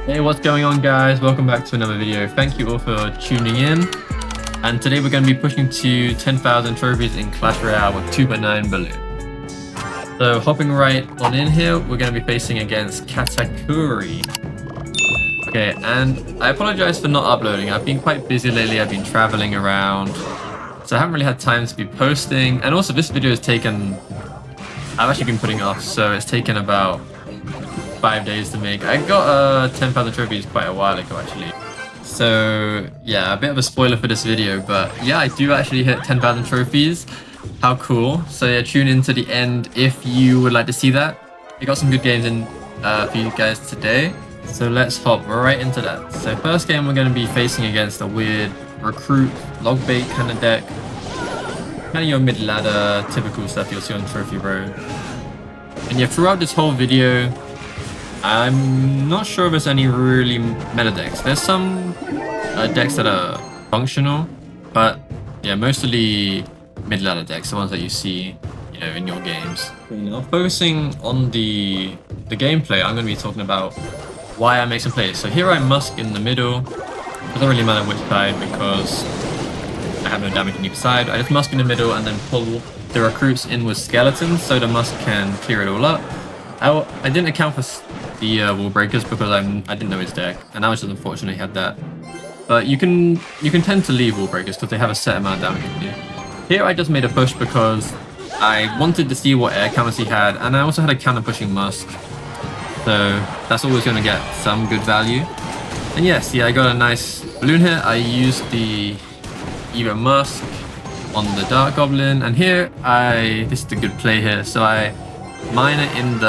Hey, what's going on, guys? Welcome back to another video. Thank you all for tuning in. And today we're going to be pushing to 10,000 trophies in Clash Royale with 2.9 balloon. So hopping right on in here, we're going to be facing against Katakuri. Okay, and I apologize for not uploading. I've been quite busy lately. I've been traveling around, so I haven't really had time to be posting. And also this video has taken, I've actually been putting it off, so it's taken about 5 days to make. I got 10,000 trophies quite a while ago actually. So yeah, a bit of a spoiler for this video, but yeah, I do actually hit 10,000 trophies. How cool. So yeah, tune in to the end if you would like to see that. I got some good games in for you guys today. So let's hop right into that. So first game we're going to be facing against a weird recruit, logbait kind of deck. Kind of your mid-ladder, typical stuff you'll see on Trophy Road. And yeah, throughout this whole video, I'm not sure if there's any really meta decks. There's some decks that are functional, but yeah, mostly mid-ladder decks, the ones that you see, you know, in your games. Focusing on the gameplay, I'm going to be talking about why I make some plays. So here I musk in the middle. It doesn't really matter which side because I have no damage on either side. I just musk in the middle and then pull the recruits in with skeletons so the musk can clear it all up. I didn't account for the wall breakers because I didn't know his deck, and I was just unfortunate he had that. But you can tend to leave wall breakers because they have a set amount of damage on you. Here I just made a push because I wanted to see what air counters he had, and I also had a counter pushing musk. So that's always going to get some good value. And yes, yeah, I got a nice balloon here. I used the Evo Musk on the Dark Goblin, and here this is the good play here. So I mine it in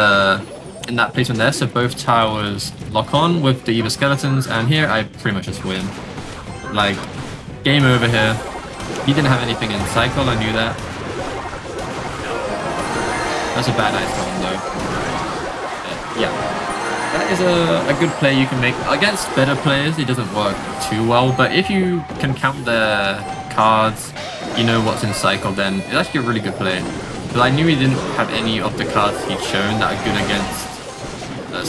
that placement there, so both towers lock on with the Evo Skeletons, and here I pretty much just win. Like, game over here. He didn't have anything in cycle, I knew that. That's a bad ice golem though. Yeah, that is a good play you can make. Against better players, it doesn't work too well, but if you can count their cards, you know what's in cycle, then it's actually a really good play. But I knew he didn't have any of the cards he'd shown that are good against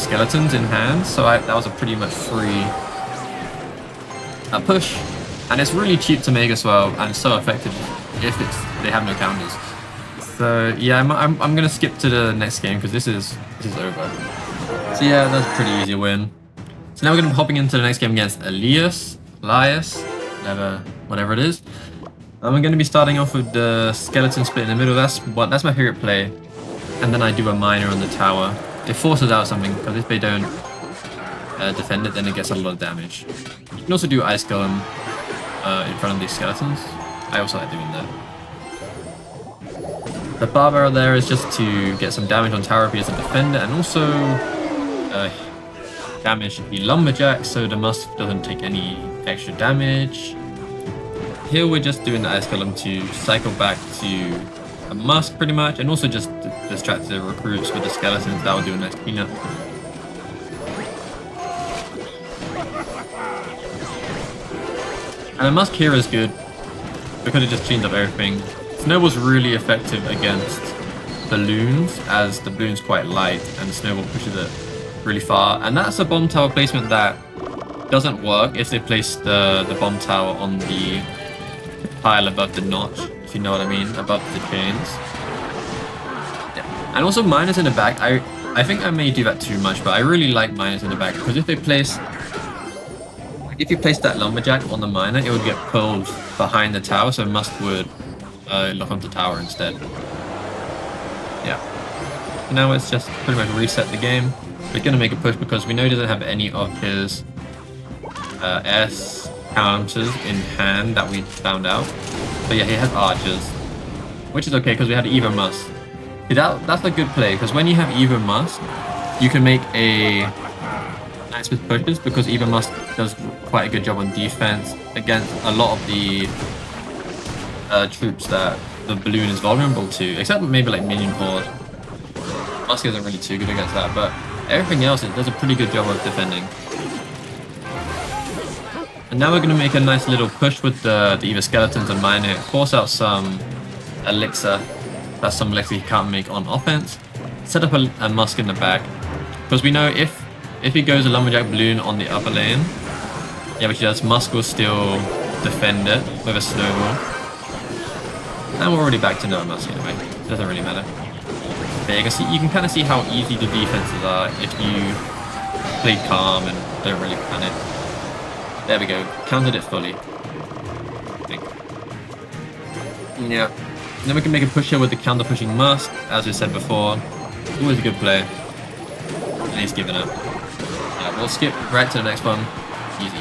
skeletons in hand, so that was a pretty much free push. And it's really cheap to make as well, and so effective if they have no counters. So yeah, I'm gonna skip to the next game because this is over. So yeah, that's a pretty easy win. So now we're gonna be hopping into the next game against Elias, whatever it is. And we're gonna be starting off with the skeleton split in the middle. That's my favorite play. And then I do a miner on the tower. It forces out something because if they don't defend it, then it gets a lot of damage. You can also do ice golem in front of these skeletons. I also like doing that. The barbaro there is just to get some damage on tower if he is a defender, and also damage the lumberjack so the musk doesn't take any extra damage. Here we're just doing the ice golem to cycle back to a musk pretty much, and also just distract the recruits with the skeletons. That will do a nice cleanup. And the musk here is good because it just cleans up everything. Snowball's really effective against balloons, as the balloon's quite light and the snowball pushes it really far. And that's a bomb tower placement that doesn't work if they place the bomb tower on the pile above the notch, if you know what I mean, above the chains. Yeah. And also miners in the back, I think I may do that too much, but I really like miners in the back because if you place that lumberjack on the miner, it would get pulled behind the tower, so musk would lock onto the tower instead. Yeah. Now let's just pretty much reset the game. We're gonna make a push because we know he doesn't have any of his S counters in hand that we found out. But yeah, he has archers, which is okay because we had Evo Musk. See, that's a good play because when you have Evo Musk, you can make a nice with pushes because Evo Musk does quite a good job on defense against a lot of the troops that the balloon is vulnerable to, except maybe like minion horde. Musk isn't really too good against that, but everything else it does a pretty good job of defending. And now we're going to make a nice little push with the Evo skeletons and mine it, force out some elixir. That's some elixir you can't make on offense. Set up a musk in the back because we know if if he goes a lumberjack balloon on the upper lane, yeah, which he does, Musk will still defend it with a snowball. And we're already back to no Musk anyway. It doesn't really matter. But you can kind of see how easy the defenses are if you play calm and don't really panic. There we go. Countered it fully. I think. Yeah. Then we can make a push here with the counter pushing Musk, as we said before. Always a good play. And he's given up. Yeah, we'll skip right to the next one. Easy.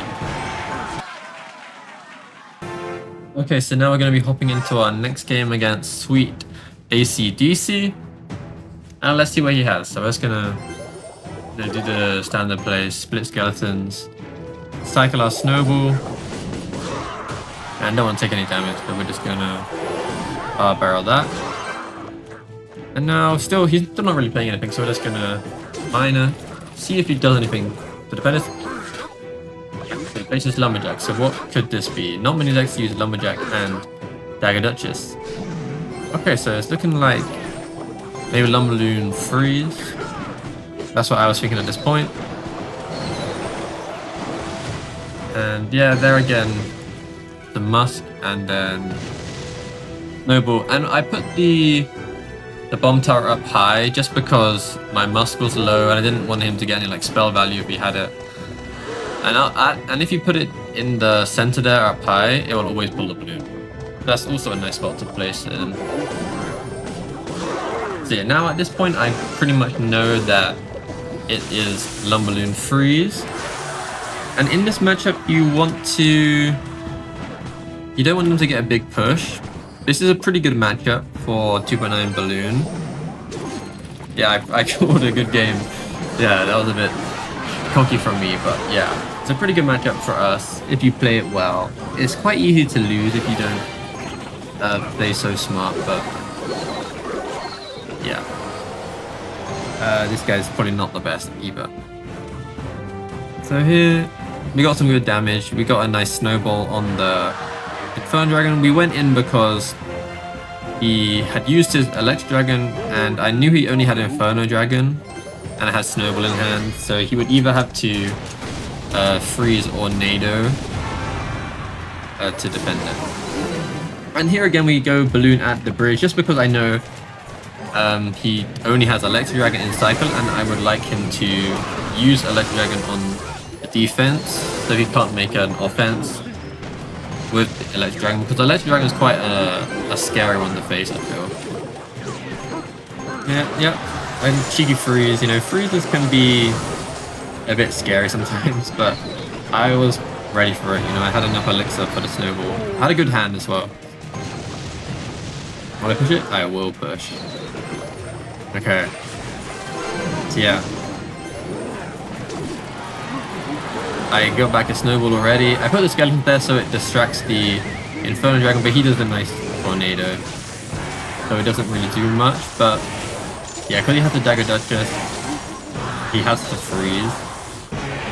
Okay, so now we're going to be hopping into our next game against Sweet ACDC. And let's see what he has. So we're just going to do the standard play, split skeletons, cycle our snowball, and don't want to take any damage, but we're just going to barrel that. And now still, he's still not really playing anything, so we're just going to minor, see if he does anything to defend us. He places lumberjack, so what could this be? Not many decks use lumberjack and dagger duchess. Okay, so it's looking like maybe lumberloon freeze. That's what I was thinking at this point. And yeah, there again, the Musk and then Snowball. And I put the bomb tower up high just because my Musk was low and I didn't want him to get any like spell value if he had it. And if you put it in the center there up high, it will always pull the balloon. That's also a nice spot to place it in. So yeah, now at this point I pretty much know that it is lumberloon freeze. And in this matchup you don't want them to get a big push. This is a pretty good matchup for 2.9 balloon. Yeah, I called a good game. Yeah, that was a bit cocky from me, but yeah. It's a pretty good matchup for us if you play it well. It's quite easy to lose if you don't play so smart, but yeah. This guy's probably not the best either. So here, we got some good damage. We got a nice snowball on the Inferno Dragon. We went in because he had used his Electric Dragon, and I knew he only had Inferno Dragon, and I had Snowball in hand, so he would either have to freeze or nado to defend it. And here again we go balloon at the bridge, just because I know he only has Electric Dragon in cycle, and I would like him to use Electric Dragon on the defense, so he can't make an offense with Electric Dragon, because Electric Dragon is quite a scary one to face, I feel. Yeah, and cheeky freeze, you know, freezes can be a bit scary sometimes, but I was ready for it, you know, I had enough elixir for the snowball. I had a good hand as well. Will I push it? I will push. Okay. So yeah. I got back a snowball already. I put the skeleton there so it distracts the Inferno Dragon, but he does a nice tornado. So it doesn't really do much, but yeah, because he has the Dagger Duchess, he has to freeze,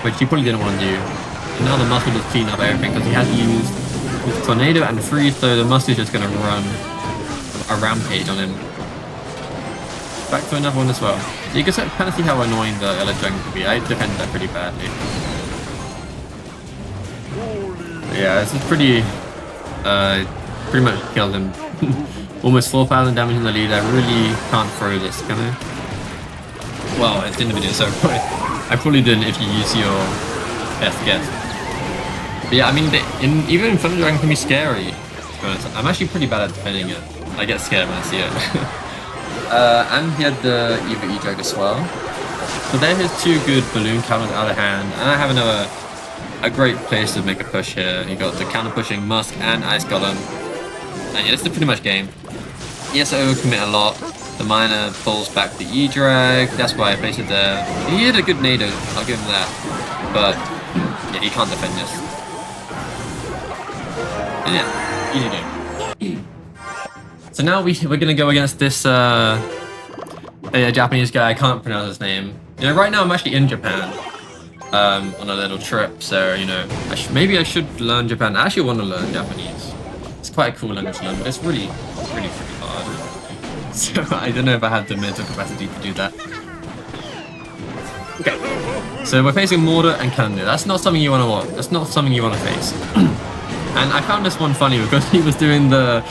which he probably didn't want to do. And now the Musk will just clean up everything because he has used his tornado and freeze, so the Musk is just going to run a rampage on him. Back to another one as well. So you can kind of see how annoying the Electric Dragon could be. I defended that pretty badly. Yeah, this is pretty much killed him. Almost 4,000 damage in the lead. I really can't throw this, can I? Well, it's in the video, so I probably didn't if you use your best guess. But yeah, I mean, even Inferno Dragon can be scary, to be honest. I'm actually pretty bad at defending it. I get scared when I see it. And he had the Eva E-Drag as well. So there his two good balloon counters out of hand. And I have a great place to make a push here. You got the counter pushing Musk and Ice Golem. And yeah, this is pretty much game. He has to overcommit a lot. The miner pulls back the E-Drag. That's why I placed it there. He had a good nado, I'll give him that. But yeah, he can't defend this. And yeah, easy game. So now we're gonna go against this Japanese guy. I can't pronounce his name. You know, right now I'm actually in Japan on a little trip, so you know, maybe I should learn Japan. I actually want to learn Japanese. It's quite a cool language to learn, but it's really pretty hard. So I don't know if I have the mental capacity to do that. Okay, so we're facing mortar and cannon. That's not something you want to watch. That's not something you want to face. And I found this one funny because he was doing the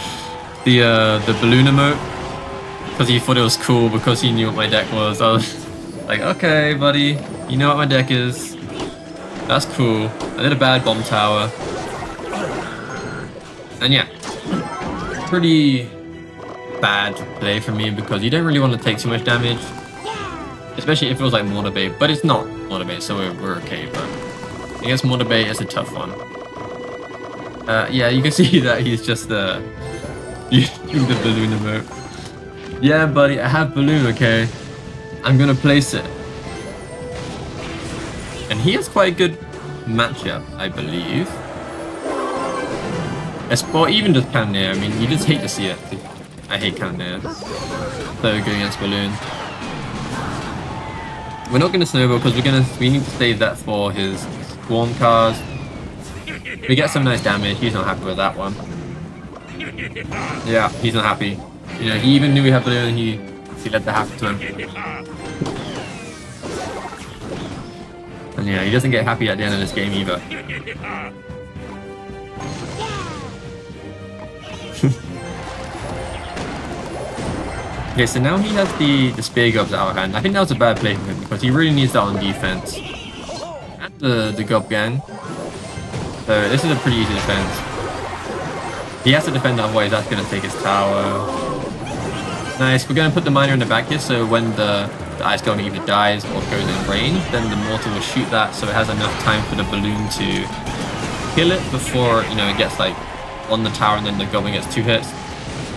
balloon emote because he thought it was cool because he knew what my deck was. I was like, okay, buddy, you know what my deck is. That's cool. I did a bad bomb tower. And yeah, pretty bad play for me because you don't really want to take too much damage. Especially if it was like mortar bait, but it's not mortar bait, so we're okay. But against mortar bait, it's a tough one. Yeah, you can see that he's just using the balloon emote. Yeah, buddy, I have balloon, okay? I'm gonna place it. And he has quite a good matchup, I believe. Or even just Cannoneer. I mean, you just hate to see it. I hate Cannoneer. So going against balloon. We're not gonna snowball because we need to save that for his swarm cars. We get some nice damage. He's not happy with that one. Yeah, he's not happy. You know, he even knew we had balloon and he let that happen to him. And yeah, he doesn't get happy at the end of this game either. Okay, so now he has the spear gobs out of hand. I think that was a bad play for him because he really needs that on defense. And the gob gang. So this is a pretty easy defense. He has to defend, otherwise that's going to take his tower. Nice, we're going to put the miner in the back here, so when the ice golem either dies or goes in range, then the mortar will shoot that, so it has enough time for the balloon to kill it before, you know, it gets like on the tower and then the goblin gets 2 hits.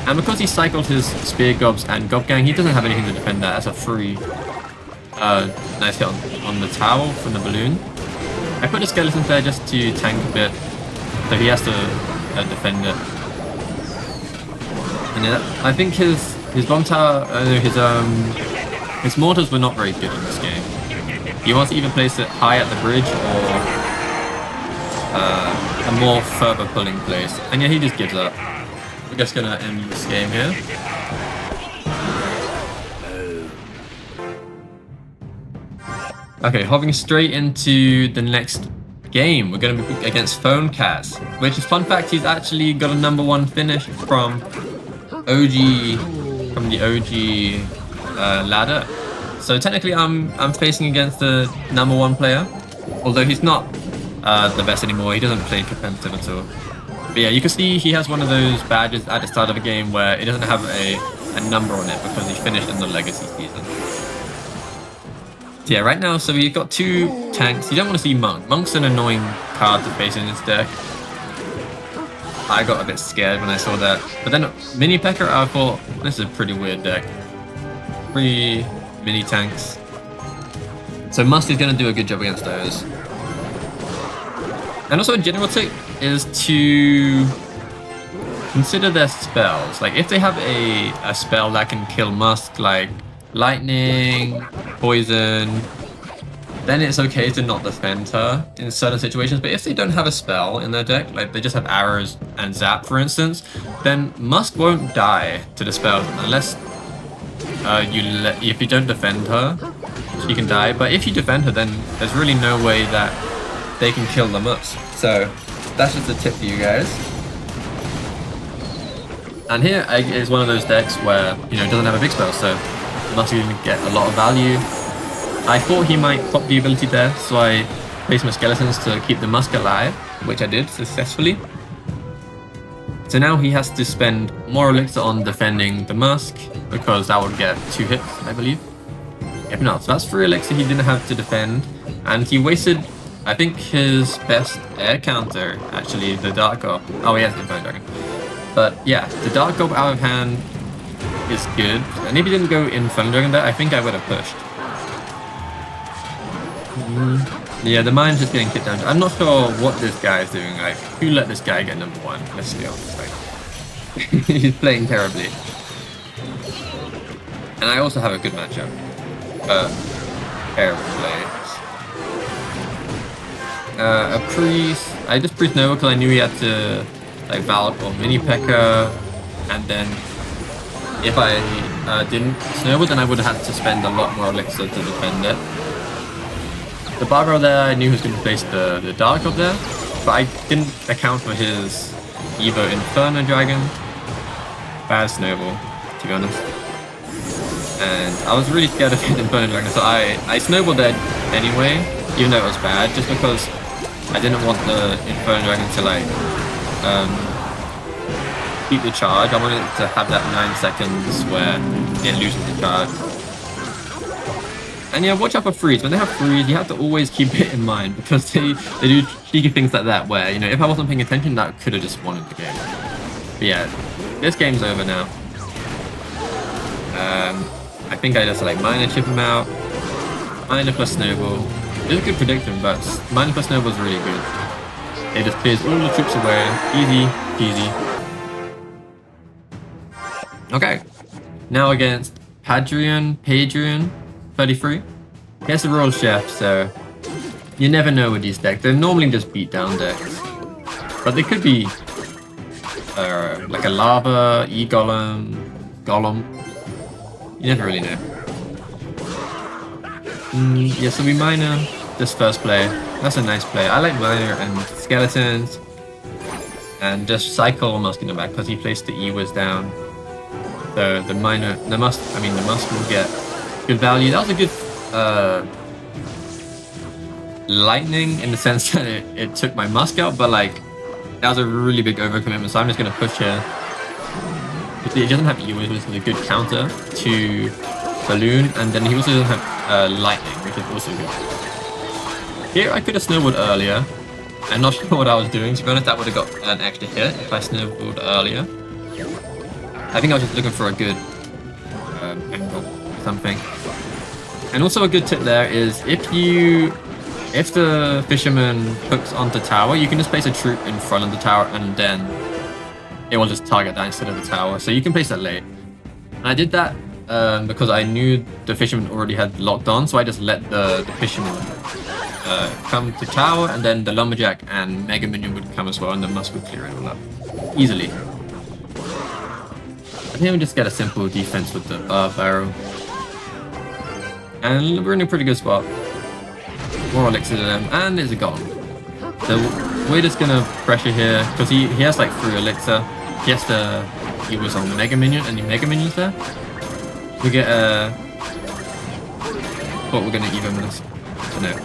And because he cycled his spear gobs and gob gang, he doesn't have anything to defend that. That's a free nice hit on the tower from the balloon. I put the skeletons there just to tank a bit, so he has to defend it. And yeah, I think his bomb tower, his mortars were not very good in this game. He wants to either place it high at the bridge or a more further pulling place. And yeah, he just gives up. We're just gonna end this game here. Okay, hopping straight into the next game. We're gonna be against Phone Cast, which is, fun fact, he's actually got a #1 finish from the OG ladder. So technically I'm facing against the #1 player, although he's not the best anymore. He doesn't play competitive at all. But yeah, you can see he has one of those badges at the start of the game where it doesn't have a number on it because he finished in the legacy season. So yeah, right now, so we've got 2 tanks. You don't want to see Monk. Monk's an annoying card to face in this deck. I got a bit scared when I saw that. But then Mini Pecker, I thought, this is a pretty weird deck. 3 mini tanks. So Must is going to do a good job against those. And also a general tip is to consider their spells. Like if they have a spell that can kill Musk, like lightning, poison, then it's okay to not defend her in certain situations. But if they don't have a spell in their deck, like they just have arrows and zap, for instance, then Musk won't die to the spell unless if you don't defend her, she can die. But if you defend her, then there's really no way that they can kill the Musk. So that's just a tip for you guys. And here is one of those decks where, you know, it doesn't have a big spell, so Musk is going to get a lot of value. I thought he might pop the ability there, so I placed my skeletons to keep the Musk alive, which I did successfully. So now he has to spend more elixir on defending the Musk, because that would get 2 hits, I believe. If not, so that's 3 elixir he didn't have to defend, and he wasted, I think, his best air counter, actually, the Dark Gob. Oh, he has Inferno Dragon. But yeah, the Dark Gob out of hand is good, and if he didn't go Inferno Dragon there, I think I would have pushed. Yeah, the mine's just getting kicked down. I'm not sure what this guy is doing. Like, who let this guy get #1? Let's be honest. Like, he's playing terribly. And I also have a good matchup. Terrible plays. A priest. I just priest Nova because I knew he had to like Valk or Mini P.E.K.K.A. and then if I didn't snowball, then I would have had to spend a lot more elixir to defend it. The barbell there, I knew he was going to place the dark up there, but I didn't account for his Evo Inferno Dragon. Bad snowball, to be honest. And I was really scared of his Inferno Dragon, so I snowballed there anyway, even though it was bad, just because I didn't want the Inferno Dragon to like beat the charge. I wanted it to have that 9 seconds where it loses the charge. And yeah, watch out for freeze. When they have freeze, you have to always keep it in mind because they do cheeky things like that where, you know, if I wasn't paying attention, that could have just won the game. But yeah, this game's over now. I think I just like minor chip him out. Minor plus snowball. It's a good prediction, but minor plus snowball is really good. It just clears all the troops away. Easy peasy. Okay. Now against Padrian, 33. He has a Royal Chef, so you never know with these decks. They're normally just beat down decks. But they could be like a Lava, E-Golem, Golem. You never really know. Yeah, so we minor this first play. That's a nice play. I like minor and skeletons. And just cycle Musk in the back because he placed the E-Wiz down. So the minor, the Musk will get good value. That was a good lightning in the sense that it took my Musk out, but like that was a really big overcommitment. So I'm just gonna push here. It doesn't have E-Wiz, which is a good counter to Balloon, and then he also doesn't have lightning, which is also good. Here I could have snowballed earlier. I'm not sure what I was doing. To be honest, that would have got an extra hit if I snowballed earlier. I think I was just looking for a good angle, something. And also a good tip there is if the fisherman hooks onto tower, you can just place a troop in front of the tower and then it will just target that instead of the tower. So you can place that late. And I did that because I knew the fisherman already had locked on, so I just let the fisherman come to tower, and then the lumberjack and mega minion would come as well, and the Musk would clear it all up easily. And here we just get a simple defense with the barrel. And we're in a pretty good spot. More elixir to them, and there's a golem. So we're just gonna pressure here, because he has like 3 elixir. He was on mega minion, and the mega minions there. We get what we're gonna even this. So no.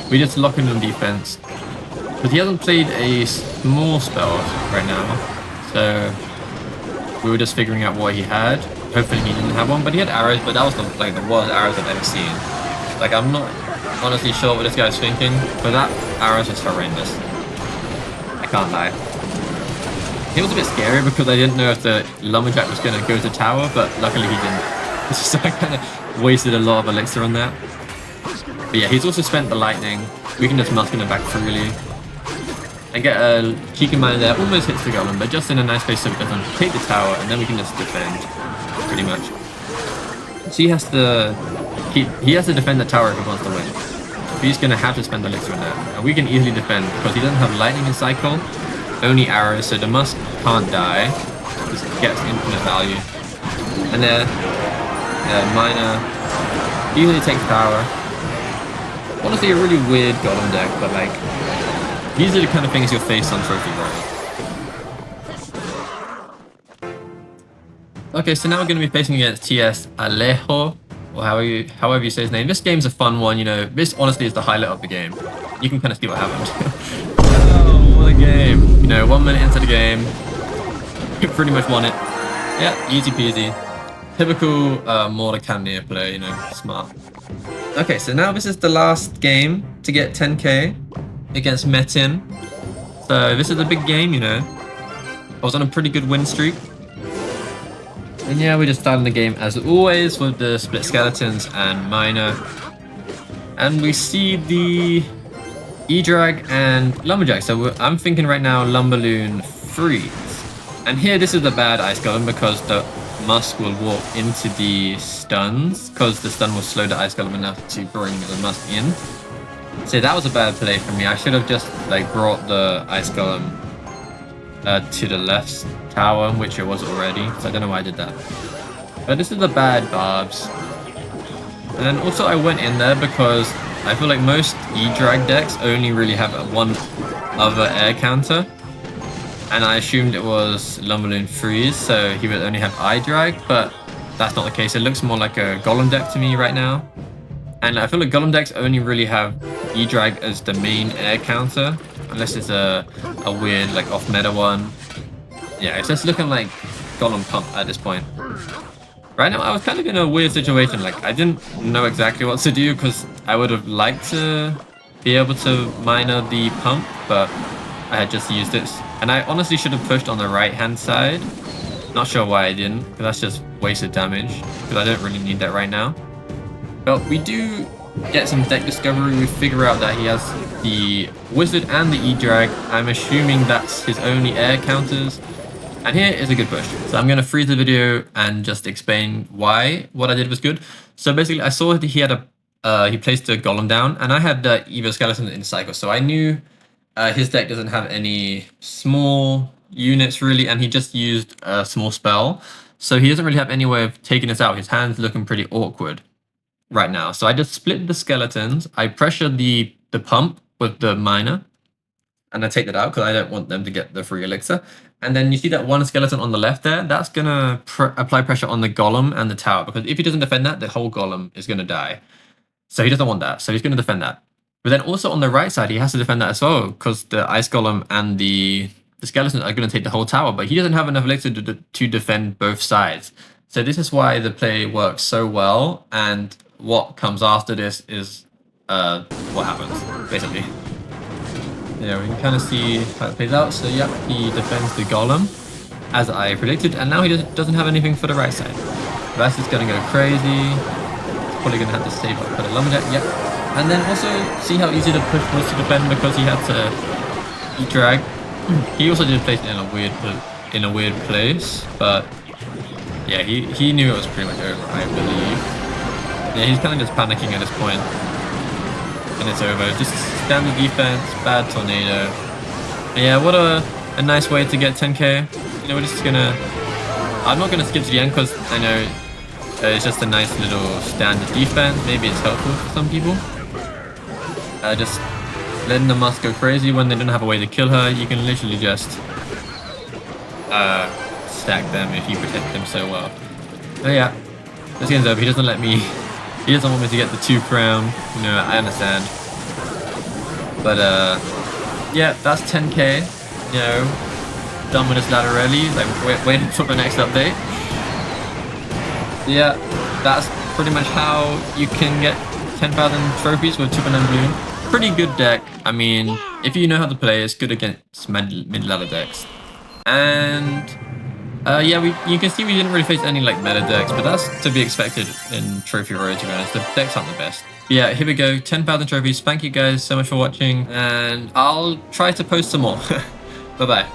We just lock him in defense. But he hasn't played a small spell right now. So we were just figuring out what he had. Hopefully he didn't have one, but he had arrows, but that was the worst arrows I've ever seen. Like, I'm not honestly sure what this guy's thinking, but that arrows was horrendous. I can't lie. It was a bit scary because I didn't know if the lumberjack was gonna go to tower, but luckily he didn't. So I kind of wasted a lot of elixir on that. But yeah, he's also spent the lightning. We can just Musk in the back freely. And get a cheeky miner there, almost hits the golem, but just in a nice place so it doesn't take the tower, and then we can just defend, pretty much. So he has to defend the tower if he wants to win. So he's gonna have to spend the elixir on that. And we can easily defend because he doesn't have lightning in cycle, only arrows, so the Musk can't die. Just gets infinite value. And then miner easily takes tower. Honestly, a really weird golem deck, but like, these are the kind of things you'll face on Trophy Royale. Okay, so now we're going to be facing against TS Alejo, or however you say his name. This game's a fun one, you know. This honestly is the highlight of the game. You can kind of see what happened. Oh, what a game! You know, 1 minute into the game, we pretty much won it. Yeah, easy peasy. Typical mortar cannoneer player, you know, smart. Okay, so now this is the last game to get 10k against Metin. So this is a big game, you know. I was on a pretty good win streak. And yeah, we're just starting the game as always with the split skeletons and miner. And we see the E-Drag and lumberjack. So I'm thinking right now Lumberloon freeze. And here this is the bad ice golem because the Musk will walk into the stuns because the stun will slow the ice golem enough to bring the Musk in. So that was a bad play for me. I should have just like brought the ice golem to the left tower, which it was already. So I don't know why I did that. But this is the bad barbs. And also I went in there because I feel like most E-drag decks only really have one other air counter. And I assumed it was Lumberloon Freeze, so he would only have I-drag, but that's not the case. It looks more like a Golem deck to me right now. And I feel like Golem decks only really have E-drag as the main air counter, unless it's a weird like off-meta one. Yeah, it's just looking like Golem Pump at this point. Right now, I was kind of in a weird situation. Like, I didn't know exactly what to do because I would have liked to be able to minor the pump, but I had just used it. And I honestly should have pushed on the right-hand side. Not sure why I didn't, because that's just wasted damage, because I don't really need that right now. But we do get some deck discovery. We figure out that he has the Wizard and the E-drag. I'm assuming that's his only air counters. And here is a good push. So I'm going to freeze the video and just explain why what I did was good. So basically, I saw that he had he placed a Golem down, and I had Evo Skeleton in cycle. So I knew his deck doesn't have any small units really, and he just used a small spell. So he doesn't really have any way of taking this out. His hand's looking pretty awkward right now. So I just split the skeletons. I pressured the pump with the miner, and I take that out because I don't want them to get the free elixir. And then you see that one skeleton on the left there, that's going to apply pressure on the golem and the tower, because if he doesn't defend that, the whole golem is going to die. So he doesn't want that, so he's going to defend that. But then also on the right side, he has to defend that as well, because the ice golem and the skeletons are going to take the whole tower, but he doesn't have enough elixir to defend both sides. So this is why the play works so well, and what comes after this is what happens, basically. Yeah, we can kind of see how it plays out. So yeah, he defends the golem, as I predicted, and now he doesn't have anything for the right side. That's just going to go crazy. He's probably going to have to save up for the lumber deck. Yep. And then also see how easy the push was to defend because he had to E-drag. He also did place it in a weird place, but yeah, he knew it was pretty much over, I believe. Yeah, he's kind of just panicking at this point. And it's over. Just standard defense, bad tornado. And yeah, what a nice way to get 10k. You know, we're just gonna... I'm not gonna skip to the end because I know it's just a nice little standard defense. Maybe it's helpful for some people. Just letting the Musk go crazy when they don't have a way to kill her. You can literally just stack them if you protect them so well. But yeah, this game's over. He doesn't let me... He doesn't want me to get the 2 crown, you know, I understand. But yeah, that's 10k, you know, done with this ladder rally, like waiting for the next update. Yeah, that's pretty much how you can get 10,000 trophies with 2.9 balloon. Pretty good deck. I mean, if you know how to play, it's good against mid-ladder decks. And yeah, you can see we didn't really face any like meta decks, but that's to be expected in Trophy Road, to be honest. The decks aren't the best. But yeah, here we go, 10,000 trophies. Thank you guys so much for watching, and I'll try to post some more. Bye-bye.